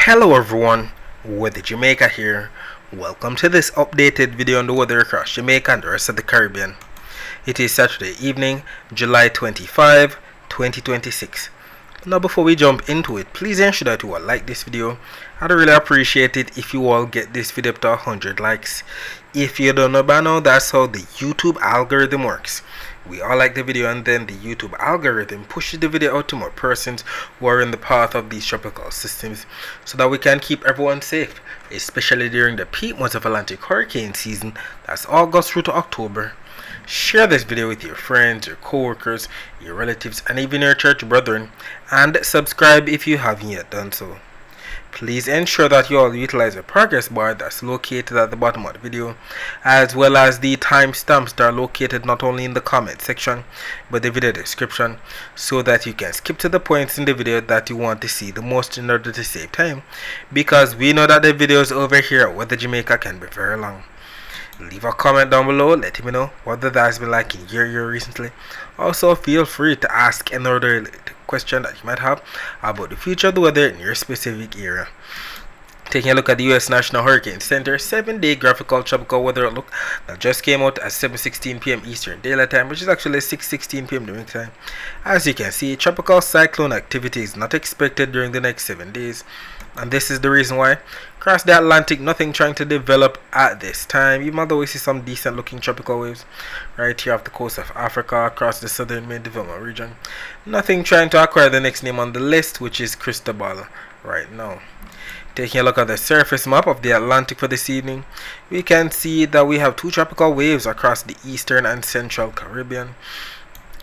Hello everyone, Weather Jamaica here. Welcome to this updated video on the weather across Jamaica and the rest of the Caribbean. It is Saturday evening, July 25, 2026. Now before we jump into it, please ensure that you all like this video. I'd really appreciate it if you all get this video up to 100 likes. If you don't know by now, that's how the YouTube algorithm works. We all like the video and then the YouTube algorithm pushes the video out to more persons who are in the path of these tropical systems so that we can keep everyone safe, especially during the peak months of Atlantic hurricane season, that's August through to October. Share this video with your friends, your co-workers, your relatives, and even your church brethren, and subscribe if you haven't yet done so. Please ensure that you all utilize the progress bar that's located at the bottom of the video, as well as the timestamps that are located not only in the comment section but the video description, so that you can skip to the points in the video that you want to see the most in order to save time, because we know that the videos over here at Weather Jamaica can be very long. Leave a comment down below, let me know what the has been like in your year recently. Also, feel free to ask any other question that you might have about the future of the weather in your specific area. Taking a look at the U.S. National Hurricane Center 7-day graphical tropical weather outlook that just came out at 7:16 p.m. Eastern Daylight Time, which is actually 6:16 p.m. Jamaica time. As you can see, tropical cyclone activity is not expected during the next 7 days, and this is the reason why. Across the Atlantic, nothing trying to develop at this time, even though we see some decent looking tropical waves right here off the coast of Africa across the southern main development region. Nothing trying to acquire the next name on the list, which is Cristobal right now. Taking a look at the surface map of the Atlantic for this evening, we can see that we have two tropical waves across the eastern and central Caribbean.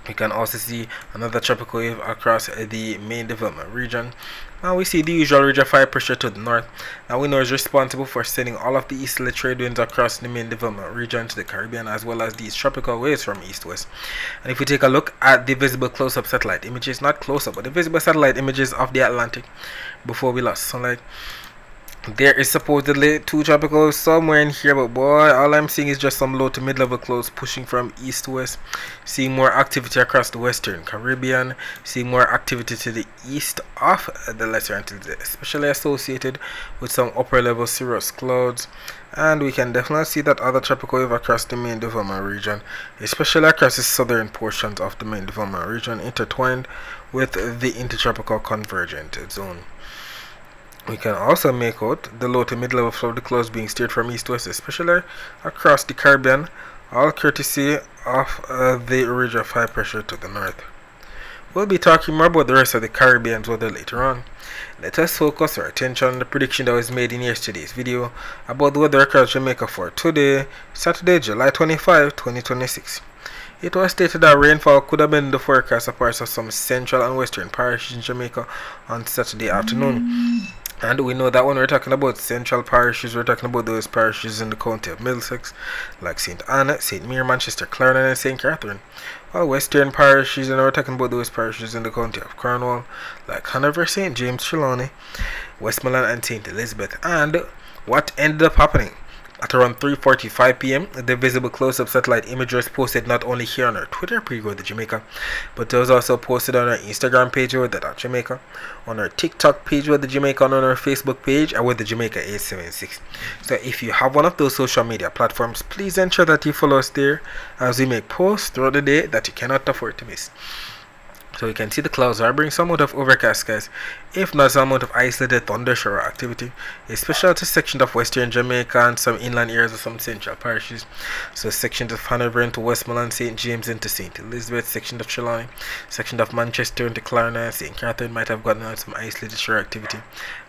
We can also see another tropical wave across the main development region. Now we see the usual ridge of high pressure to the north that we know is responsible for sending all of the easterly trade winds across the main development region to the Caribbean, as well as these tropical waves from east-west. And if we take a look at the visible close-up satellite images, not close-up, but the visible satellite images of the Atlantic before we lost sunlight, there is supposedly two tropicals somewhere in here, but boy, all I'm seeing is just some low to mid-level clouds pushing from east to west. Seeing more activity across the western Caribbean, seeing more activity to the east of the lesser Antilles, especially associated with some upper level cirrus clouds. And we can definitely see that other tropical wave across the main development region, especially across the southern portions of the main development region, intertwined with the intertropical convergent zone. We can also make out the low to mid-level flow of the clouds being steered from east to west, especially across the Caribbean, all courtesy of the ridge of high pressure to the north. We'll be talking more about the rest of the Caribbean's weather later on. Let us focus our attention on the prediction that was made in yesterday's video about the weather across Jamaica for today, Saturday, July 25, 2026. It was stated that rainfall could have been in the forecast of parts of some central and western parishes in Jamaica on Saturday afternoon. And we know that when we're talking about central parishes, we're talking about those parishes in the county of Middlesex, like St. Anna, St. Mary, Manchester, Clarendon, and St. Catherine. While western parishes, and we're talking about those parishes in the county of Cornwall, like Hanover, St. James, Trelawney, Westmoreland, and St. Elizabeth. And what ended up happening? At around 3:45 p.m., the visible close-up satellite image was posted not only here on our Twitter page Weather Jamaica, but it was also posted on our Instagram page Weather.Jamaica, on our TikTok page Weather Jamaica, and on our Facebook page at Weather Jamaica 876. So if you have one of those social media platforms, please ensure that you follow us there as we make posts throughout the day that you cannot afford to miss. So you can see the clouds are bringing some amount of overcast skies, if not some amount of isolated thunder shower activity, especially to sections of western Jamaica and some inland areas of some central parishes. So sections of Hanover into Westmoreland, St. James into St. Elizabeth, section of Trelawney, section of Manchester into Clarendon and St. Catherine might have gotten out some isolated shower activity.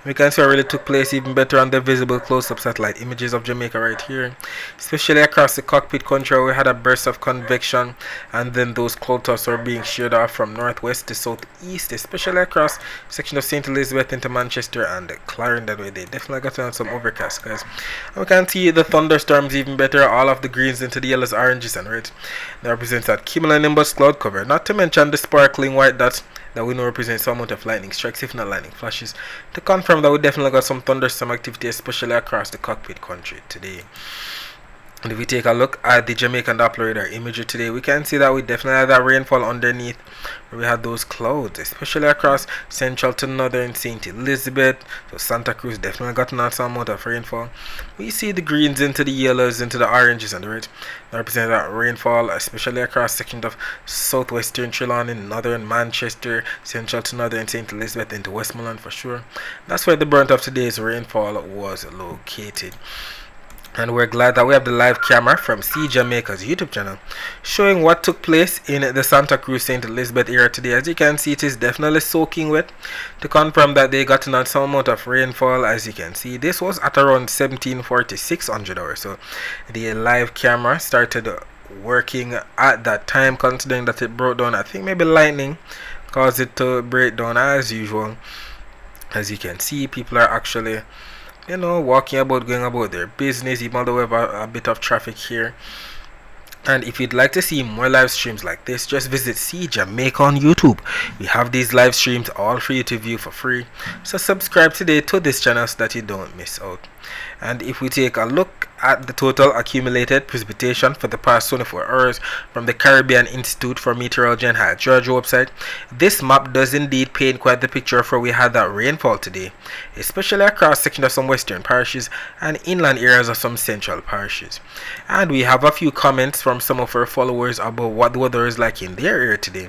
We can see what really took place even better on the visible close-up satellite images of Jamaica right here, especially across the cockpit country where we had a burst of convection, and then those cloud tufts are being sheared off from northwest to southeast, especially across section of St. Elizabeth into Manchester and Clarendon, where they definitely got on some overcast skies. And we can see the thunderstorms even better, all of the greens into the yellows, oranges, and reds. That represents that cumulonimbus cloud cover, not to mention the sparkling white dots that we know represents some amount of lightning strikes, if not lightning flashes, to confirm that we definitely got some thunderstorm activity, especially across the cockpit country today. And if we take a look at the Jamaican Doppler radar imagery today, we can see that we definitely have that rainfall underneath where we had those clouds, especially across central to northern St. Elizabeth. So Santa Cruz definitely gotten on some amount of rainfall. We see the greens into the yellows, into the oranges and the reds. That represent that rainfall, especially across sections of southwestern Trelawney, northern Manchester, central to northern St. Elizabeth, into Westmoreland for sure. That's where the brunt of today's rainfall was located. And we're glad that we have the live camera from C Jamaica's YouTube channel showing what took place in the Santa Cruz St. Elizabeth area today. As you can see, it is definitely soaking wet. To confirm that they got some amount of rainfall, as you can see, this was at around 17:46 hours. So the live camera started working at that time, considering that it broke down. I think maybe lightning caused it to break down as usual. As you can see, people are actually walking about, going about their business, even though we have a bit of traffic here. And if you'd like to see more live streams like this, just visit C Jamaica on YouTube. We have these live streams all for you to view for free. So subscribe today to this channel so that you don't miss out. And if we take a look at the total accumulated precipitation for the past 24 hours from the Caribbean Institute for Meteorology and Hydrology website, this map does indeed paint quite the picture of where we had that rainfall today, especially across sections of some western parishes and inland areas of some central parishes. And we have a few comments from some of our followers about what the weather is like in their area today.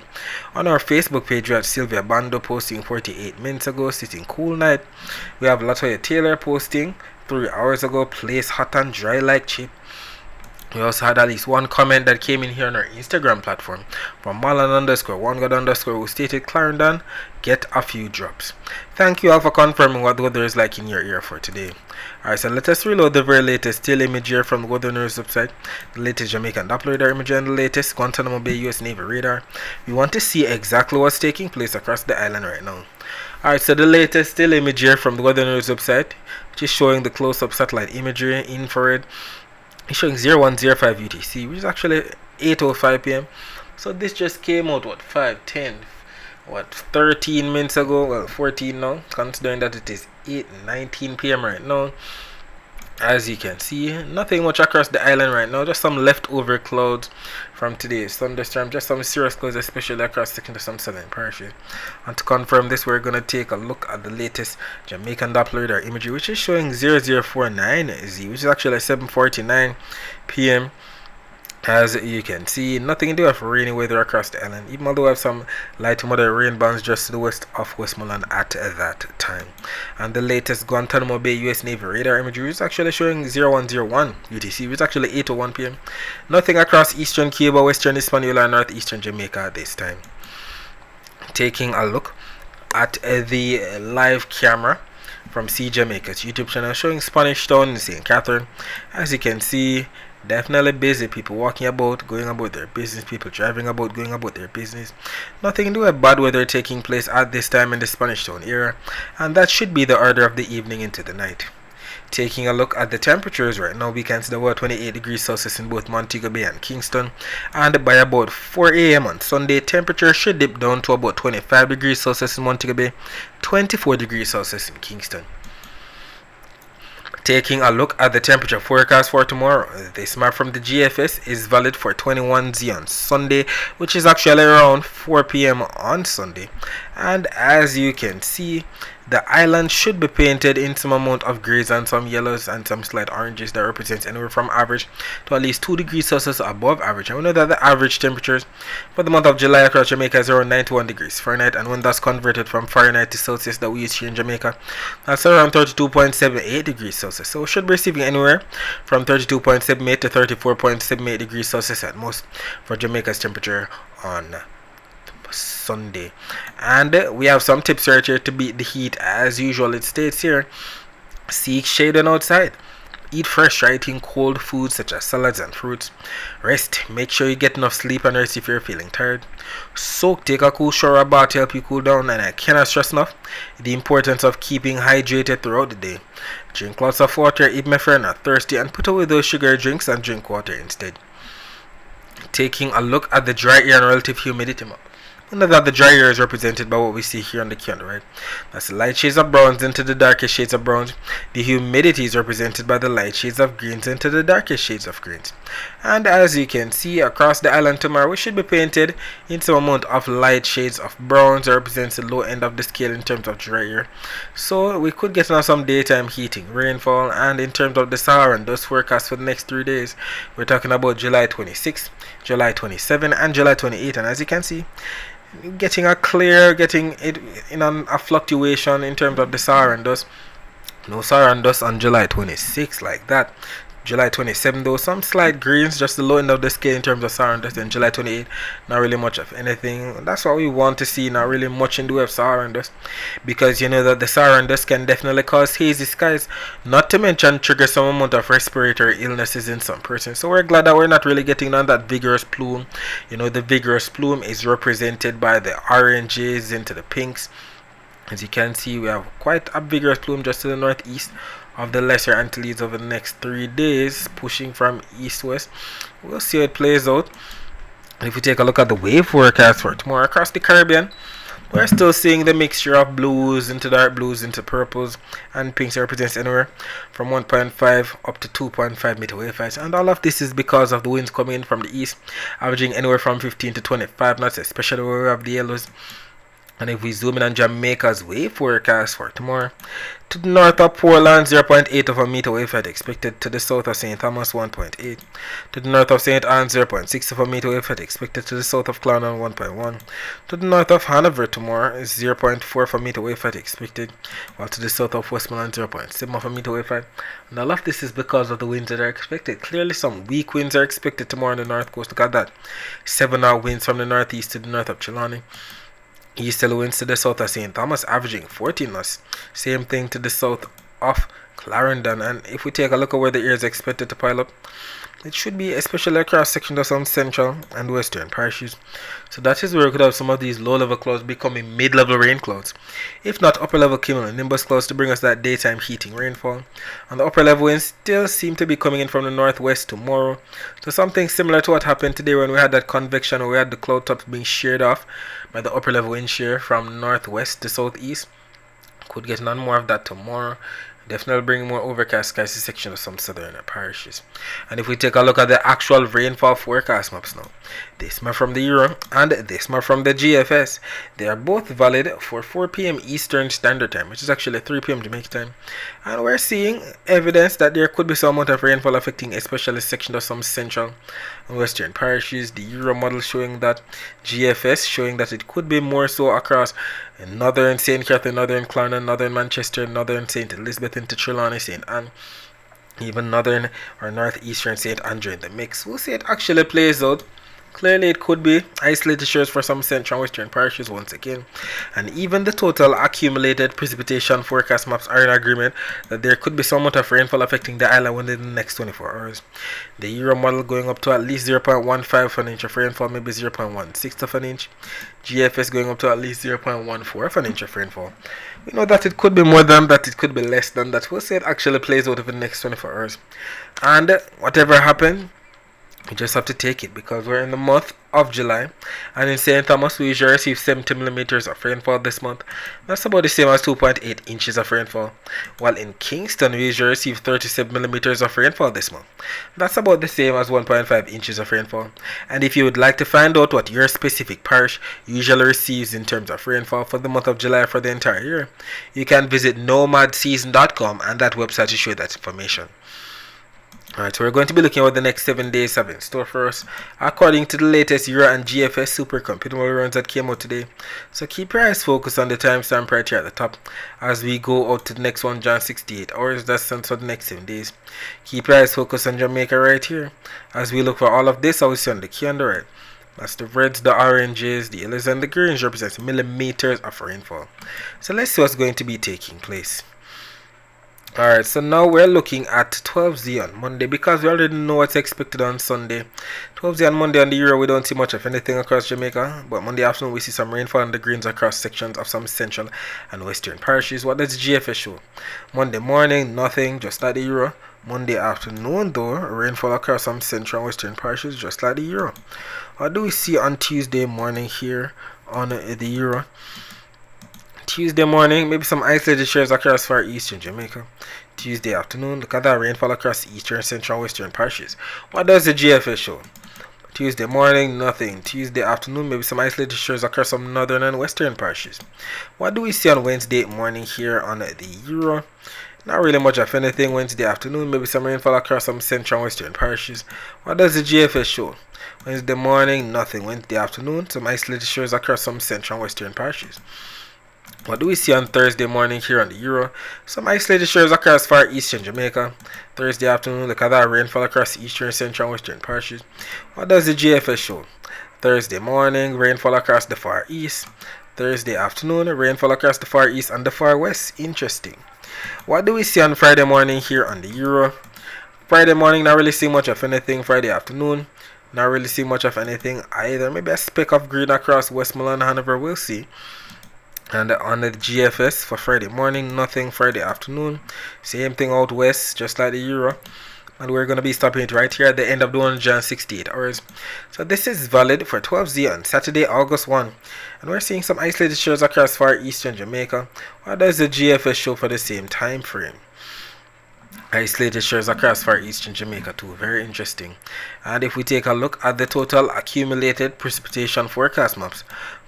On our Facebook page, we have Sylvia Bando posting 48 minutes ago, sitting cool night. We have Latoya Taylor posting 3 hours ago, place hot and dry like chip. We also had at least one comment that came in here on our Instagram platform from Marlon_OneGod_ who stated, Clarendon, get a few drops. Thank you all for confirming what the weather is like in your area for today. Alright, so let us reload the very latest still image here from the Weather News website, the latest Jamaican Doppler radar image and the latest Guantanamo Bay US Navy radar. We want to see exactly what's taking place across the island right now. Alright, so the latest still image here from the Weather News website, which is showing the close-up satellite imagery infrared. It's showing 0105 UTC, which is actually 8:05 p.m. So this just came out 13 minutes ago, well 14 now, considering that it is 8:19 p.m. right now. As you can see, nothing much across the island right now, just some leftover clouds from today's thunderstorm, just some serious clouds, especially across some southern parishes. And to confirm this, we're going to take a look at the latest Jamaican Doppler radar imagery, which is showing 0049Z, which is actually 7:49 p.m. As you can see, nothing to do with rainy weather across the island, even though we have some light to moderate rain bands just to the west of Westmoreland at that time. And the latest Guantanamo Bay US Navy radar imagery is actually showing 0101 UTC, which is actually 8:01 p.m. Nothing across eastern Cuba, western Hispaniola, and northeastern Jamaica at this time. Taking a look at the live camera from C Jamaica's YouTube channel showing Spanish Town in St. Catherine. As you can see, definitely busy, people walking about, going about their business, people driving about, going about their business. Nothing to do with bad weather taking place at this time in the Spanish Town area, and that should be the order of the evening into the night. Taking a look at the temperatures right now, we can see about 28 degrees Celsius in both Montego Bay and Kingston, and by about 4 a.m. on Sunday, temperature should dip down to about 25 degrees Celsius in Montego Bay, 24 degrees Celsius in Kingston. Taking a look at the temperature forecast for tomorrow, this map from the GFS is valid for 21Z on Sunday, which is actually around 4 p.m. on Sunday. And as you can see, the island should be painted in some amount of grays and some yellows and some slight oranges that represents anywhere from average to at least 2 degrees Celsius above average. And we know that the average temperatures for the month of July across Jamaica is around 91 degrees Fahrenheit, and when that's converted from Fahrenheit to Celsius that we use here in Jamaica, that's around 32.78 degrees Celsius. So we should be receiving anywhere from 32.78 to 34.78 degrees Celsius at most for Jamaica's temperature on Sunday. And we have some tips right here to beat the heat. As usual, it states here, seek shade on outside, eat fresh, eating cold foods such as salads and fruits, rest, make sure you get enough sleep and rest if you're feeling tired, soak, take a cool shower or bath to help you cool down. And I cannot stress enough the importance of keeping hydrated throughout the day. Drink lots of water if my friend are thirsty, and put away those sugar drinks and drink water instead. Taking a look at the dry air and relative humidity map We know that the dry air is represented by what we see here on the calendar, right? That's the light shades of browns into the darkest shades of browns. The humidity is represented by the light shades of greens into the darkest shades of greens. And as you can see, across the island tomorrow, we should be painted in some amount of light shades of browns. That represents the low end of the scale in terms of dry air. So we could get on some daytime heating, rainfall, and in terms of the Saharan dust forecast for the next 3 days, we're talking about July 26, July 27, and July 28. And as you can see, getting it in a fluctuation in terms of the Saharan dust. No Saharan dust on July 26 like that. July 27 though, some slight greens, just the low end of the scale in terms of Saharan dust. And July 28, not really much of anything. That's what we want to see, not really much in the way of Saharan dust, because you know that the Saharan dust can definitely cause hazy skies, not to mention trigger some amount of respiratory illnesses in some persons. So we're glad that we're not really getting on that vigorous plume. You know, the vigorous plume is represented by the oranges into the pinks. As you can see, we have quite a vigorous plume just to the northeast of the Lesser Antilles over the next 3 days, pushing from east-west. We'll see how it plays out. And if we take a look at the wave forecast for tomorrow across the Caribbean, we're still seeing the mixture of blues into dark blues into purples and pinks. Represents anywhere from 1.5 up to 2.5 meter wave heights, and all of this is because of the winds coming in from the east, averaging anywhere from 15 to 25 knots, especially where we have the yellows. And if we zoom in on Jamaica's wave forecast for tomorrow, to the north of Portland, 0.8 of a meter wave height expected. To the south of St. Thomas, 1.8. To the north of St. Anne, 0.6 of a meter wave height expected. To the south of Clarendon, 1.1. To the north of Hanover tomorrow is 0.4 of a meter wave height expected, while to the south of Westmoreland, 0.7 of a meter wave height. And all of this is because of the winds that are expected. Clearly, some weak winds are expected tomorrow on the north coast. Look at that. 7-hour winds from the northeast to the north of Trelawney. Easterly winds to the south of St. Thomas, averaging 14 knots. Same thing to the south of Clarendon. And if we take a look at where the air is expected to pile up, it should be especially across sections of some central and western parishes. So that is where we could have some of these low-level clouds becoming mid-level rain clouds, if not upper-level cumulonimbus clouds, to bring us that daytime heating rainfall. And the upper-level winds still seem to be coming in from the northwest tomorrow. So something similar to what happened today when we had that convection, or we had the cloud tops being sheared off by the upper-level wind shear from northwest to southeast. Could get none more of that tomorrow. Definitely bring more overcast skies to section of some southern parishes. And if we take a look at the actual rainfall forecast maps now, this map from the Euro and this map from the GFS, they are both valid for 4 p.m. Eastern Standard Time, which is actually 3 p.m. Jamaica time. And we're seeing evidence that there could be some amount of rainfall affecting especially sections of some central and western parishes. The Euro model showing that, GFS showing that it could be more so across northern St. Catherine, northern Clarendon, northern Manchester, northern St. Elizabeth into Trelawney, St. Anne, even northern or northeastern St. Andrew in the mix. We'll see it actually plays out. Clearly, it could be isolated showers for some central and western parishes once again. And even the total accumulated precipitation forecast maps are in agreement that there could be some amount of rainfall affecting the island within the next 24 hours. The Euro model going up to at least 0.15 of an inch of rainfall, maybe 0.16 of an inch. GFS going up to at least 0.14 of an inch of rainfall. We know that it could be more than that, it could be less than that. We'll see it actually plays out over the next 24 hours. And whatever happens, you just have to take it, because we're in the month of July, and in St. Thomas we usually receive 70 millimeters of rainfall this month. That's about the same as 2.8 inches of rainfall, while in Kingston we usually receive 37 millimeters of rainfall this month. That's about the same as 1.5 inches of rainfall. And if you would like to find out what your specific parish usually receives in terms of rainfall for the month of July for the entire year, you can visit nomadseason.com, and that website will show you that information. Alright, so we're going to be looking at what the next 7 days have in store for us, according to the latest Euro and GFS supercomputer model runs that came out today. So keep your eyes focused on the timestamp right here at the top as we go out to the next 168 hours. That's for the next 7 days. Keep your eyes focused on Jamaica right here as we look for all of this. I will see on the key on the right. That's the reds, the oranges, the yellows, and the greens represents millimeters of rainfall. So let's see what's going to be taking place. Alright, so now we're looking at 12Z on Monday, because we already know what's expected on Sunday. 12Z on Monday on the Euro, we don't see much of anything across Jamaica, but Monday afternoon we see some rainfall on the greens across sections of some central and western parishes. What does the GFS show? Monday morning, nothing, just like the Euro. Monday afternoon though, rainfall across some central and western parishes, just like the Euro. What do we see on Tuesday morning here on the euro. Tuesday morning, maybe some isolated showers across far eastern Jamaica. Tuesday afternoon, look at that rainfall across eastern, central, western parishes. What does the GFS show? Tuesday morning, nothing. Tuesday afternoon, maybe some isolated showers across some northern and western parishes. What do we see on Wednesday morning here on the euro? Not really much of anything. Wednesday afternoon, maybe some rainfall across some central and western parishes. What does the GFS show? Wednesday morning, nothing. Wednesday afternoon, some isolated showers across some central and western parishes. What do we see on Thursday morning here on the euro? Some isolated showers across far eastern Jamaica. Thursday afternoon, look at that rainfall across eastern, central, and western parishes. What does the GFS show? Thursday morning, rainfall across the far east. Thursday afternoon, rainfall across the far east and the far west. Interesting. What do we see on Friday morning here on the euro? Friday morning, not really see much of anything. Friday afternoon, not really see much of anything either. Maybe a speck of green across Westmoreland, Hanover, we'll see. And on the GFS for Friday morning, nothing. Friday afternoon, same thing out west, just like the euro. And we're going to be stopping it right here at the end of the 168 hours. So this is valid for 12Z on Saturday, August 1. And we're seeing some isolated showers across far eastern Jamaica. What does the GFS show for the same time frame? Isolated showers across far eastern Jamaica too. Very interesting. And if we take a look at the total accumulated precipitation forecast maps,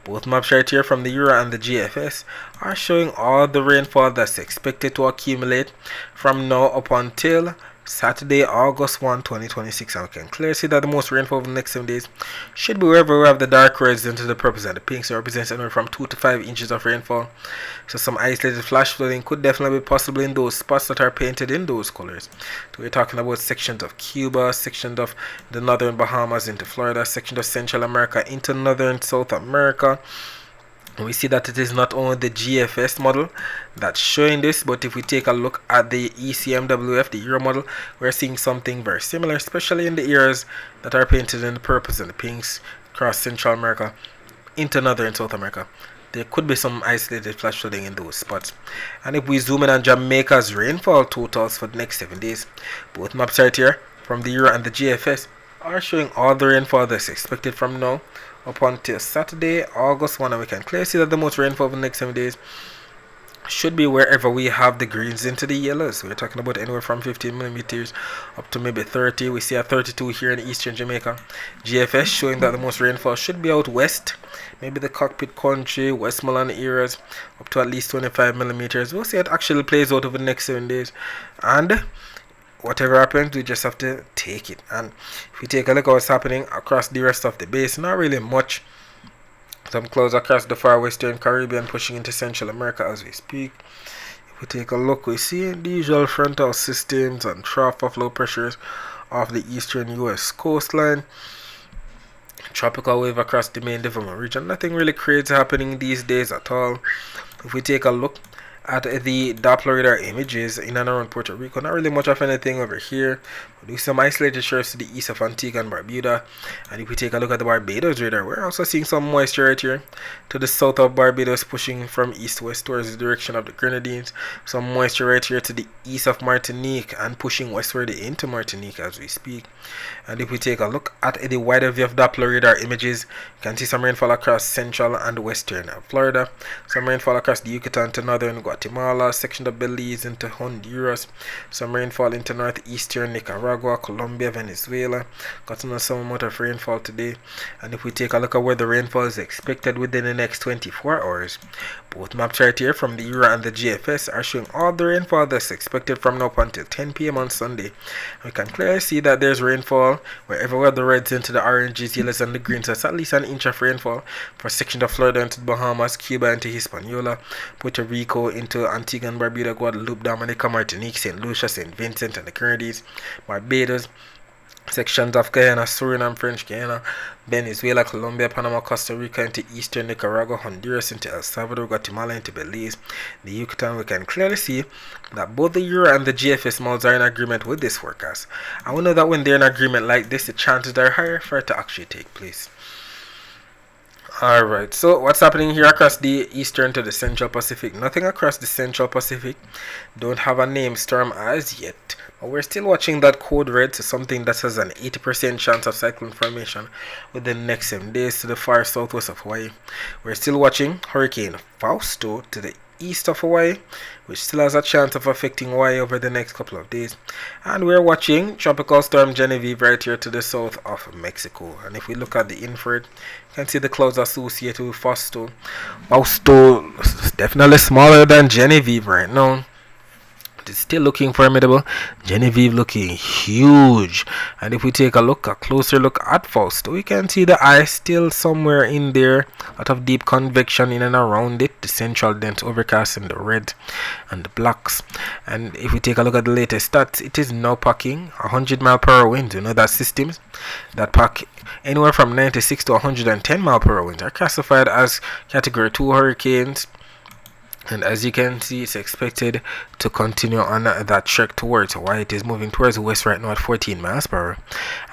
both maps right here from the euro and the GFS are showing all the rainfall that's expected to accumulate from now up until Saturday, August 1, 2026. And we can clearly see that the most rainfall over the next 7 days should be wherever we have the dark reds into the purples and the pinks. It represents anywhere from 2 to 5 inches of rainfall. So some isolated flash flooding could definitely be possible in those spots that are painted in those colors. So we're talking about sections of Cuba, sections of the northern Bahamas into Florida, sections of Central America into northern South America. We see that it is not only the GFS model that's showing this, but if we take a look at the ECMWF, the Euro model, we're seeing something very similar, especially in the areas that are painted in the purples and the pinks across Central America into Northern South America. There could be some isolated flash flooding in those spots. And if we zoom in on Jamaica's rainfall totals for the next 7 days, both maps right here from the Euro and the GFS are showing all the rainfall that's expected from now up until Saturday, August 1, and we can clearly see that the most rainfall over the next 7 days should be wherever we have the greens into the yellows. We're talking about anywhere from 15 millimeters up to maybe 30. We see a 32 here in eastern Jamaica. GFS showing that the most rainfall should be out west, maybe the Cockpit Country, Westmoreland areas, up to at least 25 millimeters. We'll see how it actually plays out over the next 7 days. And whatever happens, we just have to take it. And if we take a look at what's happening across the rest of the base, not really much. Some clouds across the far western Caribbean pushing into Central America as we speak. If we take a look, we see the usual frontal systems and trough of low pressures off the eastern US coastline. Tropical wave across the main development region. Nothing really crazy happening these days at all. If we take a look at the Doppler radar images in and around Puerto Rico, not really much of anything over here. We do some isolated showers to the east of Antigua and Barbuda. And if we take a look at the Barbados radar, we're also seeing some moisture right here to the south of Barbados, pushing from east west towards the direction of the Grenadines. Some moisture right here to the east of Martinique and pushing westward into Martinique as we speak. And if we take a look at the wider view of Doppler radar images, you can see some rainfall across central and western Florida, some rainfall across the Yucatan to northern Guatemala, section of Belize into Honduras, some rainfall into northeastern Nicaragua, Colombia, Venezuela. Got some amount of rainfall today. And if we take a look at where the rainfall is expected within the next 24 hours, both maps right here from the Euro and the GFS are showing all the rainfall that's expected from now up until 10 p.m. on Sunday. We can clearly see that there's rainfall wherever we have the reds into the oranges, yellows, and the greens. That's at least an inch of rainfall for sections of Florida into the Bahamas, Cuba into Hispaniola, Puerto Rico into Antigua and Barbuda, Guadeloupe, Dominica, Martinique, St. Lucia, St. Vincent and the Grenadines, Barbados, sections of Guyana, Suriname, French Guiana, Venezuela, Colombia, Panama, Costa Rica into eastern Nicaragua, Honduras into El Salvador, Guatemala into Belize, the Yucatan. We can clearly see that both the Euro and the GFS models are in agreement with this forecast. And we know that when they're in agreement like this, the chances are higher for it to actually take place. Alright, so what's happening here across the eastern to the central Pacific? Nothing across the central Pacific. Don't have a name storm as yet. But we're still watching that code red to something that has an 80% chance of cyclone formation within the next 7 days to the far southwest of Hawaii. We're still watching Hurricane Fausto to the east of Hawaii, which still has a chance of affecting Hawaii over the next couple of days. And we're watching Tropical Storm Genevieve right here to the south of Mexico. And if we look at the infrared, you can see the clouds associated with Fausto. Fausto is definitely smaller than Genevieve right now. It's still looking formidable. Genevieve looking huge. And if we take a closer look at Fausto, we can see the ice still somewhere in there. A lot of deep convection in and around it. The central dense overcast in the red and the blacks. And if we take a look at the latest stats, it is now packing 100-mile-per-hour winds. You know that systems that pack anywhere from 96 to 110 mile per hour winds are classified as category 2 hurricanes. And as you can see, it's expected to continue on that trek towards Hawaii. It is moving towards the west right now at 14 miles per hour.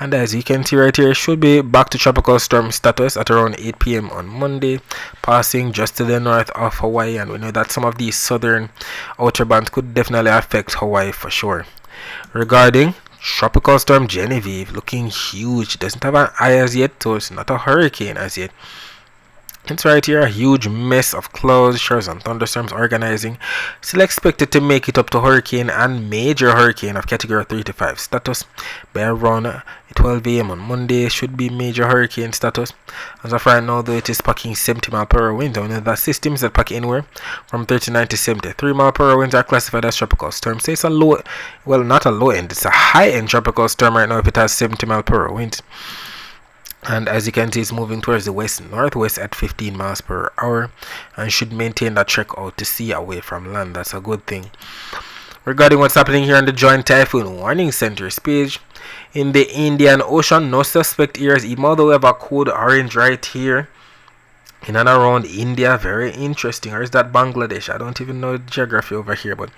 And as you can see right here, it should be back to tropical storm status at around 8 p.m. on Monday, passing just to the north of Hawaii. And we know that some of these southern outer bands could definitely affect Hawaii for sure. Regarding Tropical Storm Genevieve, looking huge. It doesn't have an eye as yet, so it's not a hurricane as yet. It's right here, a huge mess of clouds, showers and thunderstorms organizing. Still expected to make it up to hurricane and major hurricane of category 3 to 5 status. By around 12 a.m. on Monday, should be major hurricane status. As of right now, though, it is packing 70 mile per hour winds. The systems that pack anywhere from 39 to 73 mile per hour winds are classified as tropical storm. So it's a low, well, not a low end, it's a high end tropical storm right now if it has 70 mile per hour winds. And as you can see, it's moving towards the west northwest at 15 miles per hour and should maintain that trek out to sea away from land. That's a good thing. Regarding what's happening here on the Joint Typhoon Warning Center's page, in the Indian Ocean, no suspect areas, even though we have a code orange right here in and around India. Very interesting. Or is that Bangladesh? I don't even know the geography over here, but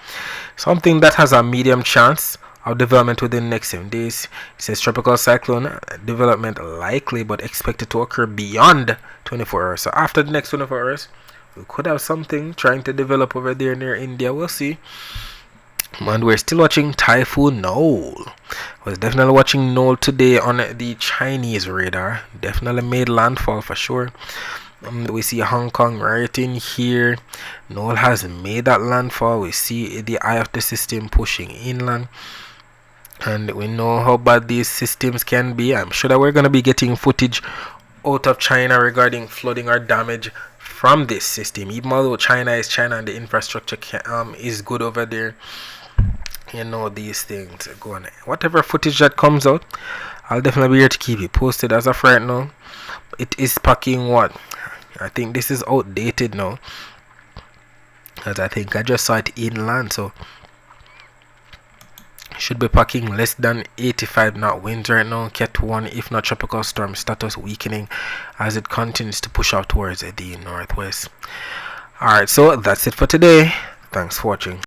something that has a medium chance of development within the next 7 days. It says tropical cyclone development likely but expected to occur beyond 24 hours. So after the next 24 hours, we could have something trying to develop over there near India. We'll see. And we're still watching Typhoon Noel. I was definitely watching Noel today on the Chinese radar. Definitely made landfall for sure. We see Hong Kong right in here. Noel has made that landfall. We see the eye of the system pushing inland. And we know how bad these systems can be. I'm sure that we're going to be getting footage out of China regarding flooding or damage from this system. Even though China is China and the infrastructure is good over there, you know, these things go on. Whatever footage that comes out, I'll definitely be here to keep you posted. As of right now, it is packing what? I think this is outdated now, as I think I just saw it inland, so should be packing less than 85 knot winds right now. Cat 1, if not tropical storm status, weakening as it continues to push out towards the northwest. Alright, so that's it for today. Thanks for watching.